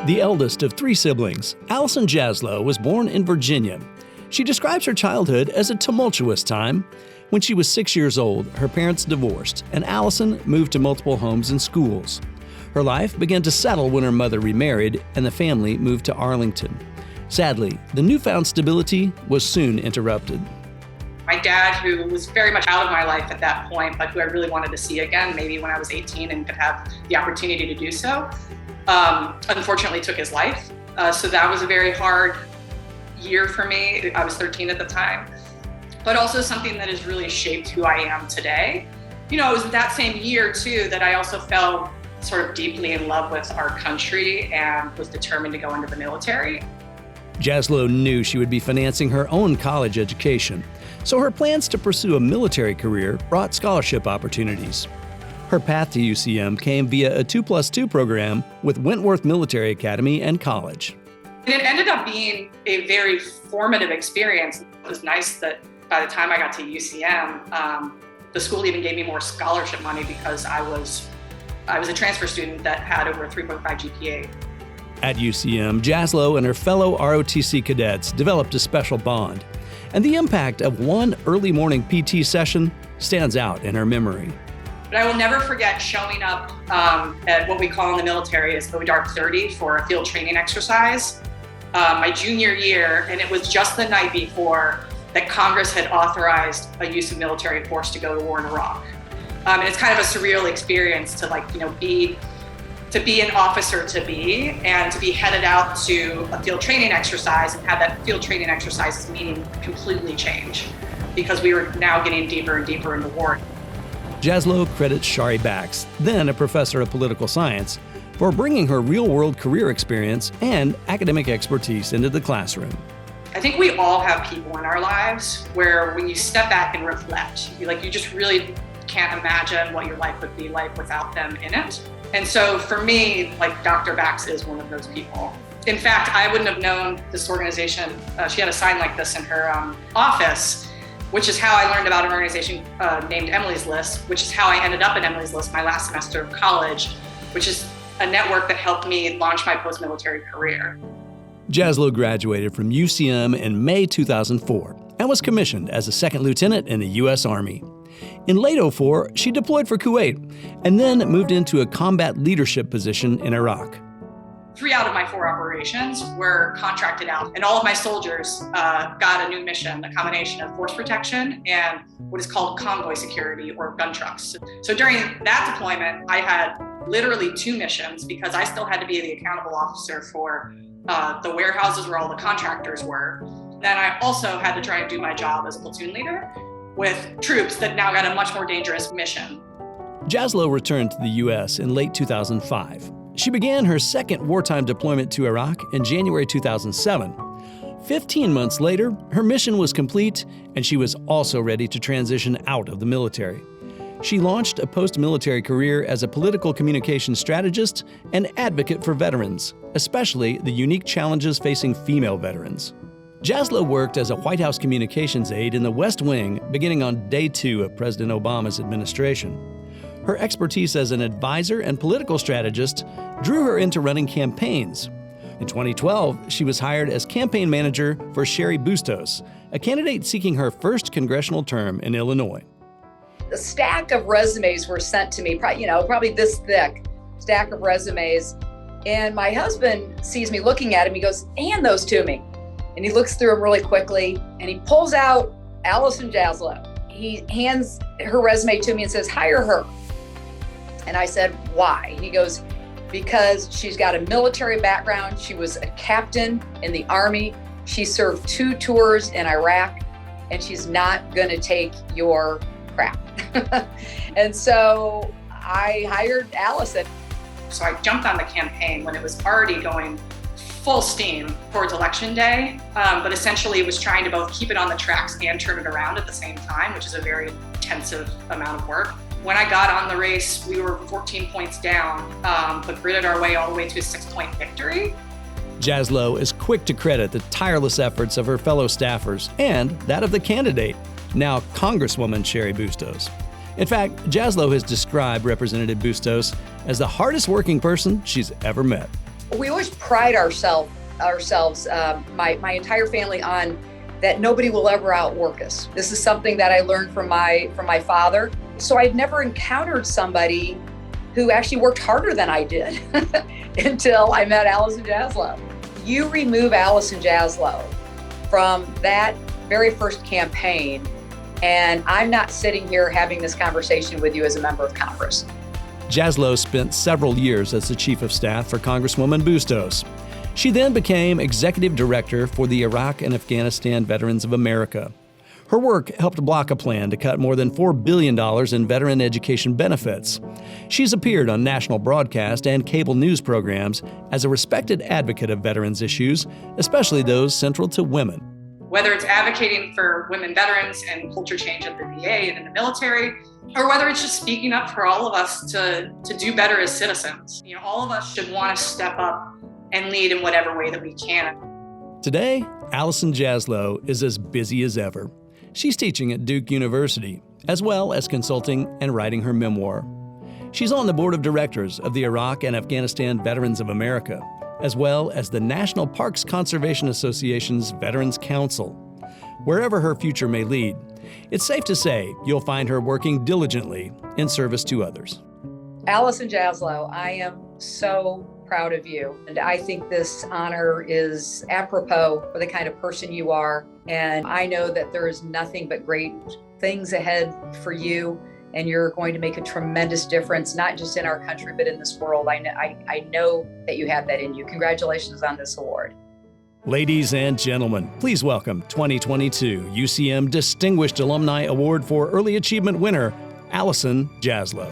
The eldest of three siblings, Allison Jaslow was born in Virginia. She describes her childhood as a tumultuous time. When she was 6 years old, her parents divorced, and Allison moved to multiple homes and schools. Her life began to settle when her mother remarried, and the family moved to Arlington. Sadly, the newfound stability was soon interrupted. My dad, who was very much out of my life at that point, but who I really wanted to see again, maybe when I was 18 and could have the opportunity to do so, unfortunately took his life. So that was a very hard year for me. I was 13 at the time, but also something that has really shaped who I am today. You know, it was that same year too that I also fell sort of deeply in love with our country and was determined to go into the military. Jaslow knew she would be financing her own college education, so her plans to pursue a military career brought scholarship opportunities. Her path to UCM came via a 2+2 program with Wentworth Military Academy and College. And it ended up being a very formative experience. It was nice that by the time I got to UCM, the school even gave me more scholarship money because I was a transfer student that had over a 3.5 GPA. At UCM, Jaslow and her fellow ROTC cadets developed a special bond, and the impact of one early morning PT session stands out in her memory. But I will never forget showing up at what we call in the military as ODARC 30 for a field training exercise my junior year, and it was just the night before that Congress had authorized a use of military force to go to war in Iraq. And it's kind of a surreal experience to be an officer and to be headed out to a field training exercise and have that field training exercise's meaning completely change because we were now getting deeper and deeper into war. Jaslow credits Shari Bax, then a professor of political science, for bringing her real-world career experience and academic expertise into the classroom. I think we all have people in our lives where when you step back and reflect, you just really can't imagine what your life would be like without them in it. And so for me, Dr. Bax is one of those people. In fact, I wouldn't have known this organization. She had a sign like this in her office, which is how I learned about an organization named Emily's List, which is how I ended up at Emily's List my last semester of college, which is a network that helped me launch my post-military career. Jaslow graduated from UCM in May 2004 and was commissioned as a second lieutenant in the U.S. Army. In late 2004, she deployed for Kuwait and then moved into a combat leadership position in Iraq. 3 out of my 4 operations were contracted out, and all of my soldiers got a new mission, a combination of force protection and what is called convoy security or gun trucks. So during that deployment, I had literally 2 missions because I still had to be the accountable officer for the warehouses where all the contractors were. Then I also had to try and do my job as a platoon leader with troops that now got a much more dangerous mission. Jaslow returned to the U.S. in late 2005. She began her second wartime deployment to Iraq in January 2007. 15 months later, her mission was complete, and she was also ready to transition out of the military. She launched a post-military career as a political communications strategist and advocate for veterans, especially the unique challenges facing female veterans. Jaslow worked as a White House communications aide in the West Wing beginning on day 2 of President Obama's administration. Her expertise as an advisor and political strategist drew her into running campaigns. In 2012, she was hired as campaign manager for Cheri Bustos, a candidate seeking her first congressional term in Illinois. A stack of resumes were sent to me, probably this thick stack of resumes. And my husband sees me looking at him. He goes, "Hand those to me." And he looks through them really quickly and he pulls out Allison Jaslow. He hands her resume to me and says, "Hire her." And I said, "Why?" He goes, "Because she's got a military background. She was a captain in the Army. She served 2 tours in Iraq, and she's not going to take your crap." And so I hired Allison. So I jumped on the campaign when it was already going full steam towards election day, but essentially it was trying to both keep it on the tracks and turn it around at the same time, which is a very intensive amount of work. When I got on the race, we were 14 points down, but gridded our way all the way to a 6-point victory. Jaslow is quick to credit the tireless efforts of her fellow staffers and that of the candidate, now Congresswoman Cheri Bustos. In fact, Jaslow has described Representative Bustos as the hardest working person she's ever met. We always pride ourselves, my entire family, on that nobody will ever outwork us. This is something that I learned from my father. So I'd never encountered somebody who actually worked harder than I did until I met Allison Jaslow. You remove Allison Jaslow from that very first campaign, and I'm not sitting here having this conversation with you as a member of Congress. Jaslow spent several years as the chief of staff for Congresswoman Bustos. She then became executive director for the Iraq and Afghanistan Veterans of America. Her work helped block a plan to cut more than $4 billion in veteran education benefits. She's appeared on national broadcast and cable news programs as a respected advocate of veterans issues, especially those central to women. Whether it's advocating for women veterans and culture change at the VA and in the military, or whether it's just speaking up for all of us to do better as citizens. All of us should want to step up and lead in whatever way that we can. Today, Allison Jaslow is as busy as ever. She's teaching at Duke University, as well as consulting and writing her memoir. She's on the board of directors of the Iraq and Afghanistan Veterans of America, as well as the National Parks Conservation Association's Veterans Council. Wherever her future may lead, it's safe to say you'll find her working diligently in service to others. Allison Jaslow, I am so proud of you. And I think this honor is apropos for the kind of person you are. And I know that there is nothing but great things ahead for you. And you're going to make a tremendous difference, not just in our country, but in this world. I know that you have that in you. Congratulations on this award. Ladies and gentlemen, please welcome 2022 UCM Distinguished Alumni Award for Early Achievement winner, Allison Jaslow.